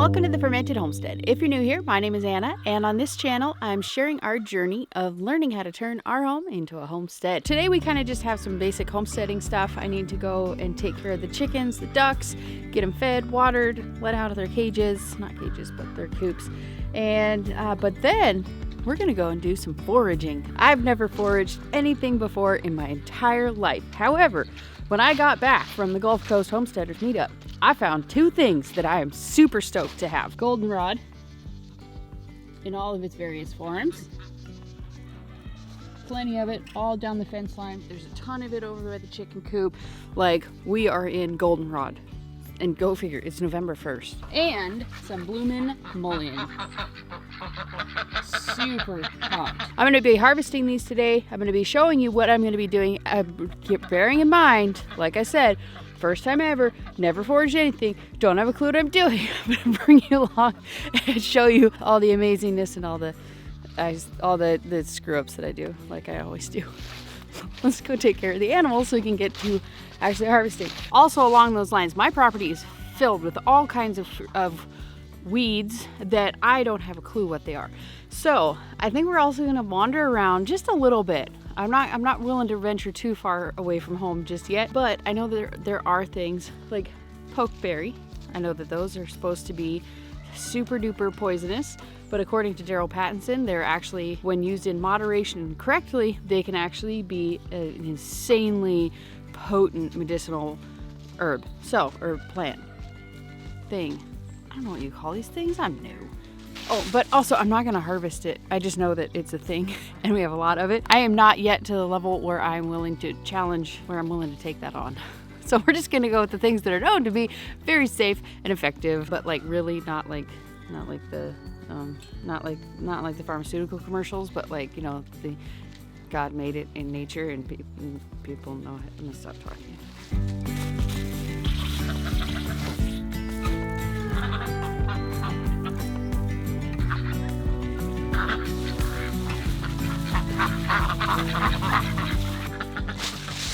Welcome to the Fermented Homestead. If you're new here, my name is Anna, and on this channel, I'm sharing our journey of learning how to turn our home into a homestead. Today, we kind of just have some basic homesteading stuff. I need to go and take care of the chickens, the ducks, get them fed, watered, let out of their cages, not cages, but their coops. And, but then we're gonna go and do some foraging. I've never foraged anything before in my entire life. However, when I got back from the Gulf Coast Homesteaders Meet-up, I found two things that I am super stoked to have. Goldenrod in all of its various forms. Plenty of it all down the fence line. There's a ton of it over by the chicken coop. Like, we are in goldenrod. And go figure, it's November 1st. And some bloomin' mullein. Super pumped. I'm gonna be harvesting these today. I'm gonna be showing you what I'm gonna be doing. Bearing in mind, like I said, first time ever, never foraged anything, don't have a clue what I'm doing. I'm gonna bring you along and show you all the amazingness and all the screw ups that I do, like I always do. Let's go take care of the animals so we can get to actually harvesting. Also along those lines, my property is filled with all kinds of weeds that I don't have a clue what they are. So I think we're also gonna wander around just a little bit. I'm not willing to venture too far away from home just yet, but I know there are things like pokeberry. I know that those are supposed to be super duper poisonous, but according to Daryl Pattinson, they're actually, when used in moderation and correctly, they can actually be an insanely potent medicinal herb. So, or plant thing. I don't know what you call these things, I'm new. Oh, but also I'm not gonna harvest it. I just know that it's a thing and we have a lot of it. I am not yet to the level where I'm willing to challenge, where I'm willing to take that on. So we're just gonna go with the things that are known to be very safe and effective, but like really not like the pharmaceutical commercials, but like, you know, the God made it in nature and people know it. I'm gonna stop talking.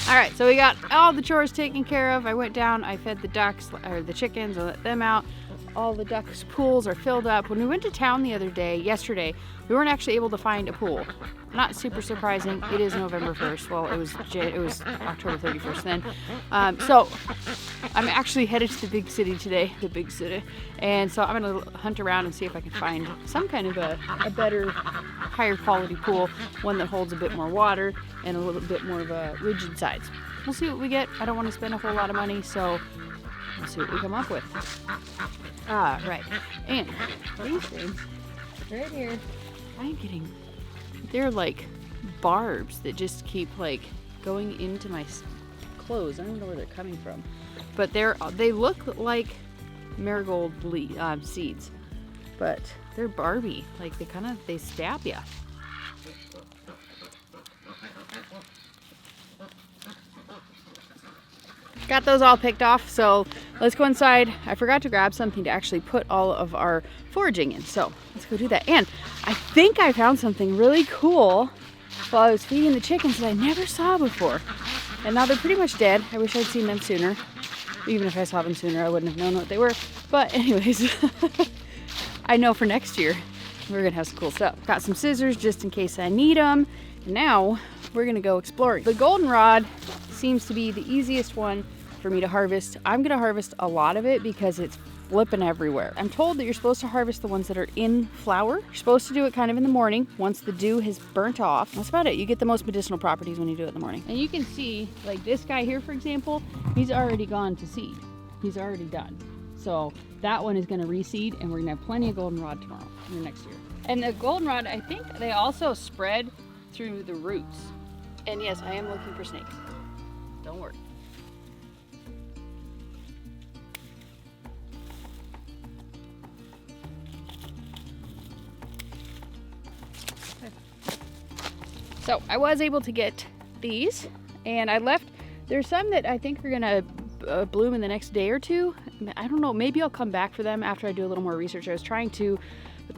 All right, so we got all the chores taken care of. I went down, I fed the ducks, or the chickens, I let them out. All the ducks' pools are filled up. When we went to town the other day, yesterday, we weren't actually able to find a pool. Not super surprising. It is November 1st. Well, it was October 31st then. So I'm actually headed to the big city today, and so I'm gonna hunt around and see if I can find some kind of a better, higher quality pool, one that holds a bit more water and a little bit more of a rigid sides. We'll see what we get. I don't want to spend a whole lot of money, so we'll see what we come up with. Right. And these things right here, they're like barbs that just keep like going into my clothes. I don't know where they're coming from, but they look like marigold seeds, but they're barby. Like they stab you. Got those all picked off, so let's go inside. I forgot to grab something to actually put all of our foraging in, so let's go do that. And I think I found something really cool while I was feeding the chickens that I never saw before. And now they're pretty much dead. I wish I'd seen them sooner. Even if I saw them sooner, I wouldn't have known what they were. But anyways, I know for next year, we're gonna have some cool stuff. Got some scissors just in case I need them. And now we're gonna go exploring. The goldenrod seems to be the easiest one for me to harvest. I'm gonna harvest a lot of it because it's flipping everywhere. I'm told that you're supposed to harvest the ones that are in flower. You're supposed to do it kind of in the morning once the dew has burnt off. That's about it. You get the most medicinal properties when you do it in the morning. And you can see, like this guy here, for example, he's already gone to seed. He's already done. So that one is gonna reseed, and we're gonna have plenty of goldenrod tomorrow or next year. And the goldenrod, I think they also spread through the roots. And yes, I am looking for snakes. Don't worry. So I was able to get these, and I left. There's some that I think are gonna bloom in the next day or two. I don't know, maybe I'll come back for them after I do a little more research. I was trying to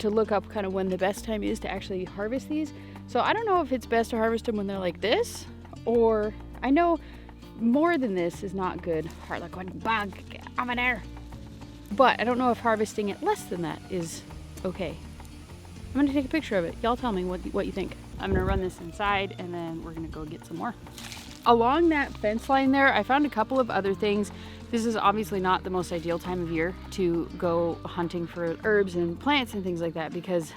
look up kind of when the best time is to actually harvest these. So I don't know if it's best to harvest them when they're like this, or I know more than this is not good. Harlequin bug, get over there. But I don't know if harvesting it less than that is okay. I'm gonna take a picture of it. Y'all tell me what you think. I'm gonna run this inside and then we're gonna go get some more. Along that fence line there, I found a couple of other things. This is obviously not the most ideal time of year to go hunting for herbs and plants and things like that because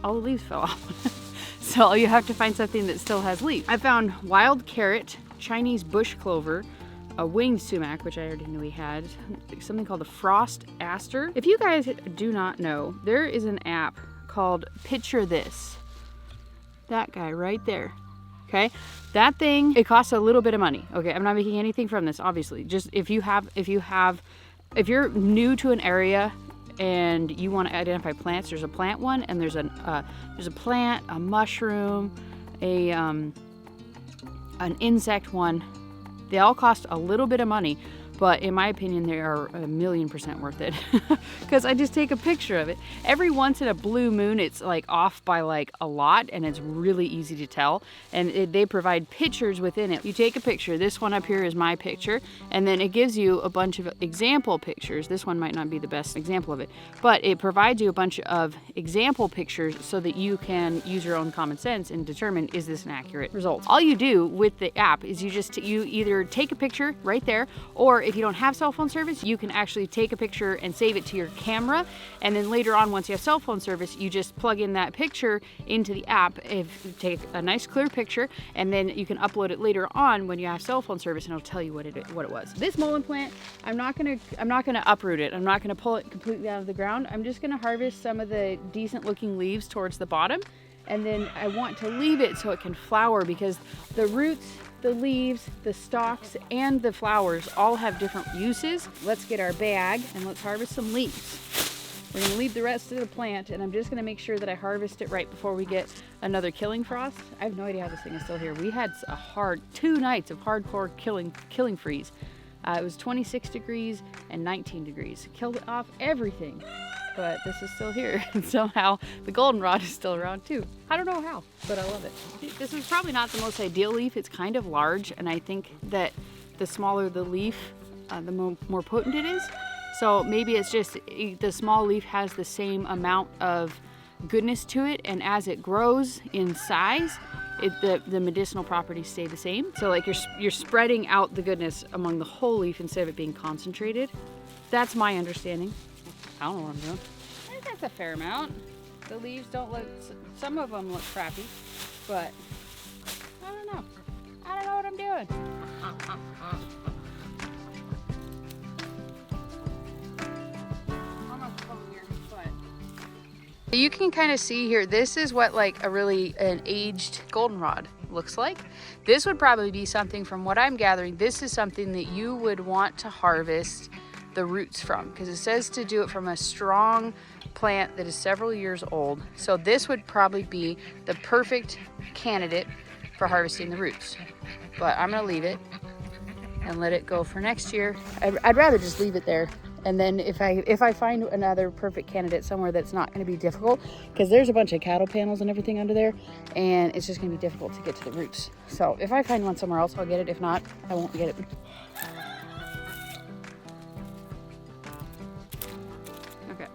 all the leaves fell off. So you have to find something that still has leaves. I found wild carrot, Chinese bush clover, a winged sumac, which I already knew we had, something called the frost aster. If you guys do not know, there is an app called PictureThis. That guy right there. Okay, that thing, it costs a little bit of money. Okay, I'm not making anything from this, obviously. Just if you're new to an area and you want to identify plants, there's a plant one, and there's a plant, a mushroom, an insect one. They all cost a little bit of money, but in my opinion, they are 1,000,000% worth it because I just take a picture of it. Every once in a blue moon, it's like off by like a lot, and it's really easy to tell. And they provide pictures within it. You take a picture. This one up here is my picture, and then it gives you a bunch of example pictures. This one might not be the best example of it, but it provides you a bunch of example pictures so that you can use your own common sense and determine, is this an accurate result? All you do with the app is you either take a picture right there, or if you don't have cell phone service, you can actually take a picture and save it to your camera, and then later on, once you have cell phone service, you just plug in that picture into the app. If you take a nice clear picture, and then you can upload it later on when you have cell phone service, and it'll tell you what it was. This mullein plant, I'm not gonna uproot it. I'm not gonna pull it completely out of the ground. I'm just gonna harvest some of the decent looking leaves towards the bottom, and then I want to leave it so it can flower, because the roots, the leaves, the stalks, and the flowers all have different uses. Let's get our bag and let's harvest some leaves. We're gonna leave the rest of the plant, and I'm just gonna make sure that I harvest it right before we get another killing frost. I have no idea how this thing is still here. We had 2 nights of hardcore killing freeze. It was 26 degrees and 19 degrees. It killed off everything. But this is still here, and somehow the goldenrod is still around too. I don't know how, but I love it. This is probably not the most ideal leaf. It's kind of large, and I think that the smaller the leaf, the more potent it is. So maybe it's just the small leaf has the same amount of goodness to it, and as it grows in size, the medicinal properties stay the same. So like you're spreading out the goodness among the whole leaf instead of it being concentrated. That's my understanding. I don't know what I'm doing. I think that's a fair amount. The leaves don't look, some of them look crappy, but I don't know. I don't know what I'm doing. You can kind of see here, this is what like an aged goldenrod looks like. This would probably be something, from what I'm gathering, this is something that you would want to harvest the roots from, because it says to do it from a strong plant that is several years old. So this would probably be the perfect candidate for harvesting the roots. But I'm gonna leave it and let it go for next year. I'd rather just leave it there, and then if I find another perfect candidate somewhere that's not going to be difficult, because there's a bunch of cattle panels and everything under there, and it's just going to be difficult to get to the roots. So if I find one somewhere else, I'll get it. If not, I won't get it. Okay.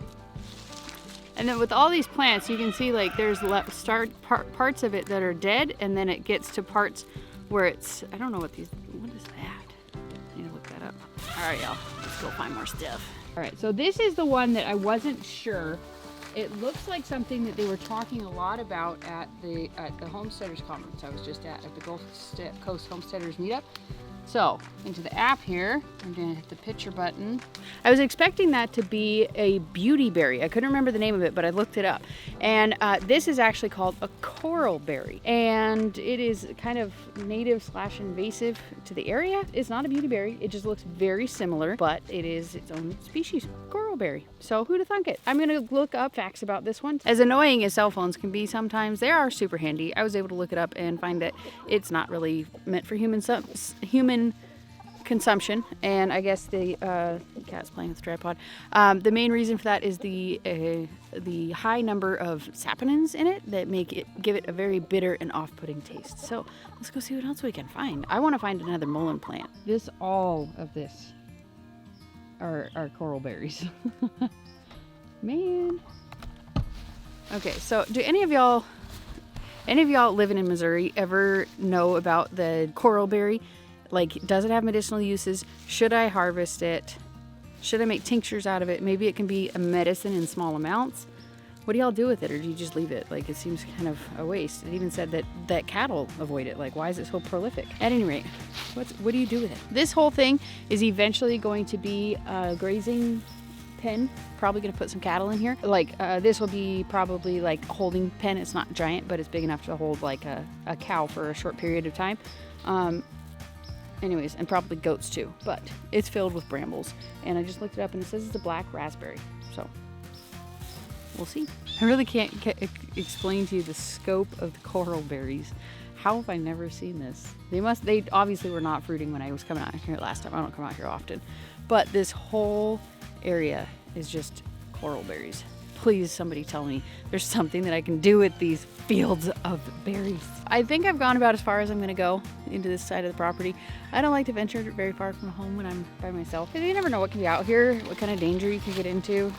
And then with all these plants, you can see like there's parts of it that are dead, and then it gets to parts where it's, I don't know what is that? I need to look that up. All right, y'all, let's go find more stuff. All right, so this is the one that I wasn't sure. It looks like something that they were talking a lot about at the Homesteaders Conference I was just at the Gulf Coast Homesteaders Meet-up. So, into the app here, I'm gonna hit the picture button. I was expecting that to be a beauty berry. I couldn't remember the name of it, but I looked it up. And this is actually called a coral berry. And it is kind of native/invasive to the area. It's not a beauty berry. It just looks very similar, but it is its own species, coral berry. So who'd have thunk it? I'm gonna look up facts about this one. As annoying as cell phones can be sometimes, they are super handy. I was able to look it up and find that it's not really meant for human consumption, and I guess the cat's playing with the tripod. The main reason for that is the high number of saponins in it that give it a very bitter and off-putting taste. So let's go see what else we can find. I want to find another mullein plant. All of this our coral berries. Man. Okay, so do any of y'all living in Missouri ever know about the coral berry? Like, does it have medicinal uses? Should I harvest it? Should I make tinctures out of it? Maybe it can be a medicine in small amounts. What do y'all do with it, or do you just leave it? Like, it seems kind of a waste. It even said that cattle avoid it. Like, why is it so prolific? At any rate, what do you do with it? This whole thing is eventually going to be a grazing pen. Probably going to put some cattle in here. Like, this will be probably like a holding pen. It's not giant, but it's big enough to hold like a cow for a short period of time. Anyways, and probably goats too, but it's filled with brambles. And I just looked it up and it says it's a black raspberry. So we'll see. I really can't explain to you the scope of the coral berries. How have I never seen this? They obviously were not fruiting when I was coming out here last time. I don't come out here often, but this whole area is just coral berries. Please, somebody tell me there's something that I can do with these fields of berries. I think I've gone about as far as I'm gonna go into this side of the property. I don't like to venture very far from home when I'm by myself, because you never know what can be out here, what kind of danger you can get into.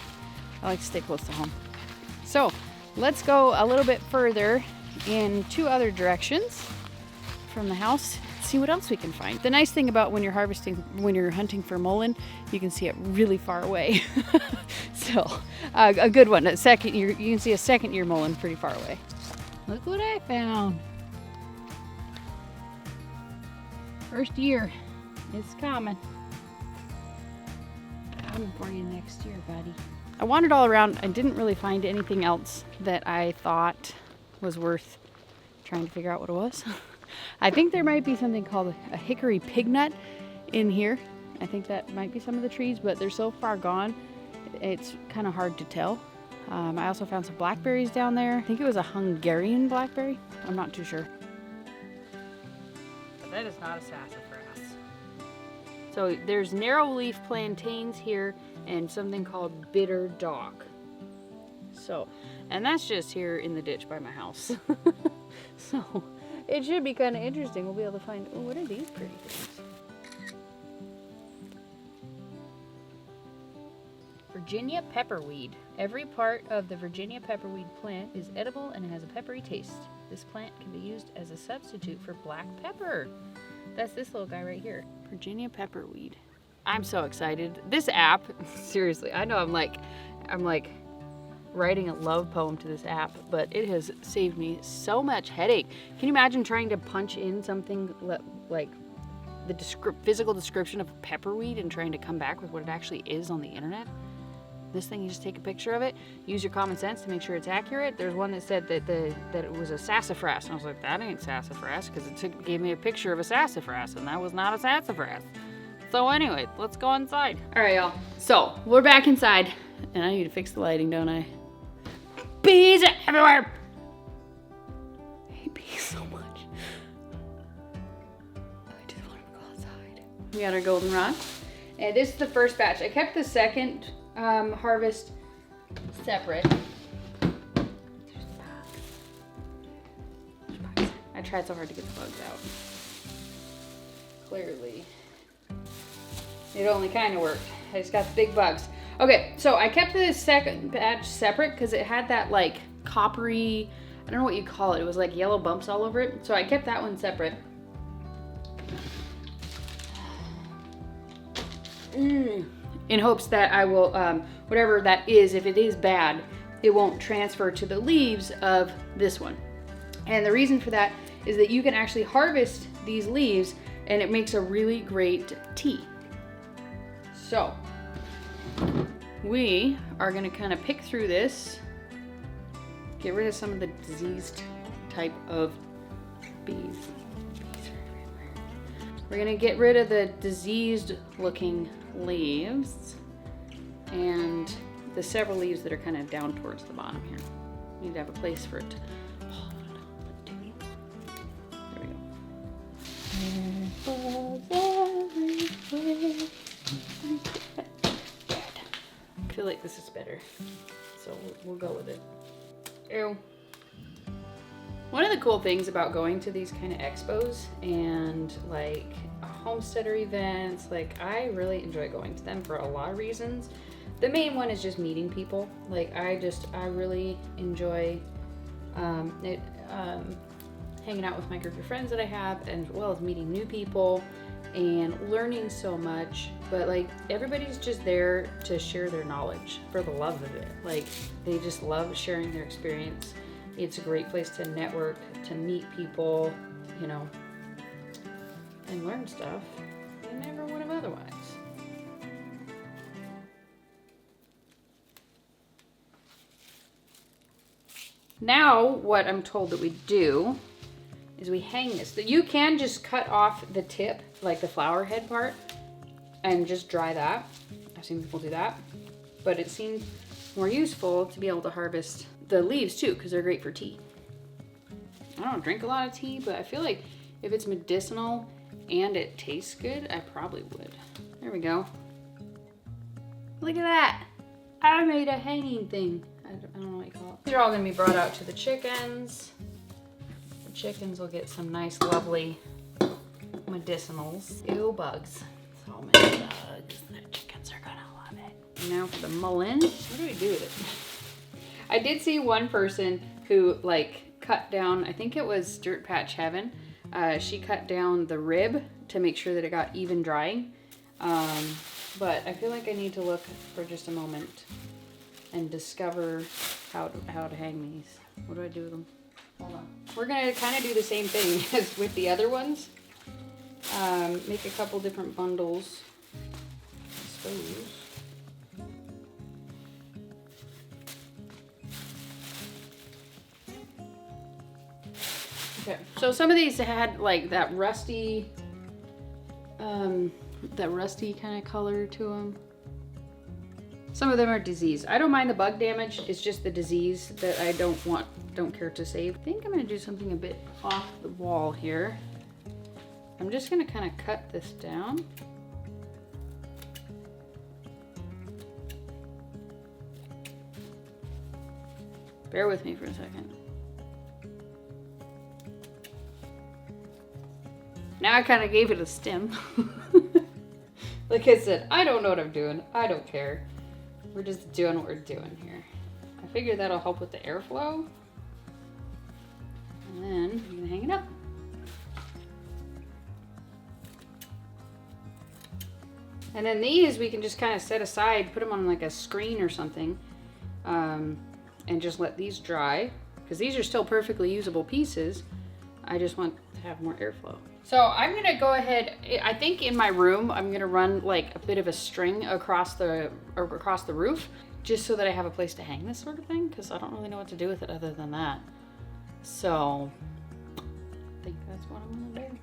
I like to stay close to home. So let's go a little bit further in two other directions from the house, see what else we can find. The nice thing about when you're hunting for mullein, you can see it really far away. So a good one. You can see a second year mullein pretty far away. Look what I found. First year. It's coming. Coming for you next year, buddy. I wandered all around. I didn't really find anything else that I thought was worth trying to figure out what it was. I think there might be something called a hickory pignut in here. I think that might be some of the trees, but they're so far gone, it's kind of hard to tell. I also found some blackberries down there. I think it was a Hungarian blackberry. I'm not too sure. But that is not a sassafras. So there's narrow leaf plantains here and something called bitter dock. So, and that's just here in the ditch by my house. So it should be kind of interesting. We'll be able to find, oh, what are these pretty things? Virginia pepperweed. Every part of the Virginia pepperweed plant is edible and has a peppery taste. This plant can be used as a substitute for black pepper. That's this little guy right here. Virginia pepperweed. I'm so excited. This app, seriously, I know I'm like writing a love poem to this app, but it has saved me so much headache. Can you imagine trying to punch in something like the physical description of pepperweed and trying to come back with what it actually is on the internet? This thing, you just take a picture of it, use your common sense to make sure it's accurate. There's one that said that it was a sassafras, and I was like, that ain't sassafras, because it gave me a picture of a sassafras, and that was not a sassafras. So anyway, let's go inside. All right, y'all. So we're back inside, and I need to fix the lighting, don't I? Bees everywhere. I hate bees so much. I just want to go outside. We got our goldenrod, and this is the first batch. I kept the second harvest separate. I tried so hard to get the bugs out. Clearly, it only kind of worked. I just got the big bugs. Okay, so I kept the second batch separate because it had that like coppery, I don't know what you call it. It was like yellow bumps all over it. So I kept that one separate. In hopes that I will, whatever that is, if it is bad, it won't transfer to the leaves of this one. And the reason for that is that you can actually harvest these leaves and it makes a really great tea. So we are gonna kind of pick through this, get rid of some of the diseased type of bees. We're gonna get rid of the diseased looking leaves and the several leaves that are kind of down towards the bottom here. You need to have a place for it to, there we go. I feel like this is better, so we'll go with it. Ew. One of the cool things about going to these kind of expos and like homesteader events. Like, I really enjoy going to them for a lot of reasons. The main one is just meeting people. Like, I really enjoy hanging out with my group of friends that I have, as well as meeting new people and learning so much. But like, everybody's just there to share their knowledge for the love of it. Like, they just love sharing their experience. It's a great place to network, to meet people, you know, and learn stuff you never would have otherwise. Now, what I'm told that we do is we hang this. You can just cut off the tip, like the flower head part, and just dry that. I've seen people do that. But it seems more useful to be able to harvest the leaves too, because they're great for tea. I don't drink a lot of tea, but I feel like if it's medicinal and it tastes good, I probably would. There we go. Look at that. I made a hanging thing. I don't know what you call it. These are all gonna be brought out to the chickens. The chickens will get some nice, lovely medicinals. Ew, bugs. So many bugs. The chickens are gonna love it. Now for the mullein. What do we do with it? I did see one person who like cut down, I think it was Dirt Patch Heaven. She cut down the rib to make sure that it got even drying. But I feel like I need to look for just a moment and discover how to hang these. What do I do with them? Hold on. We're gonna kind of do the same thing as with the other ones. Make a couple different bundles, I suppose. Okay, so some of these had like that rusty kind of color to them. Some of them are diseased. I don't mind the bug damage. It's just the disease that I don't care to save. I think I'm gonna do something a bit off the wall here. I'm just gonna kind of cut this down. Bear with me for a second. Now I kind of gave it a stem. Like I said, I don't know what I'm doing. I don't care. We're just doing what we're doing here. I figure that'll help with the airflow. And then I'm gonna hang it up. And then these we can just kind of set aside, put them on like a screen or something, and just let these dry, because these are still perfectly usable pieces. I just want to have more airflow. So I'm gonna go ahead, I think in my room, I'm gonna run like a bit of a string across the roof, just so that I have a place to hang this sort of thing, because I don't really know what to do with it other than that. So I think that's what I'm gonna do.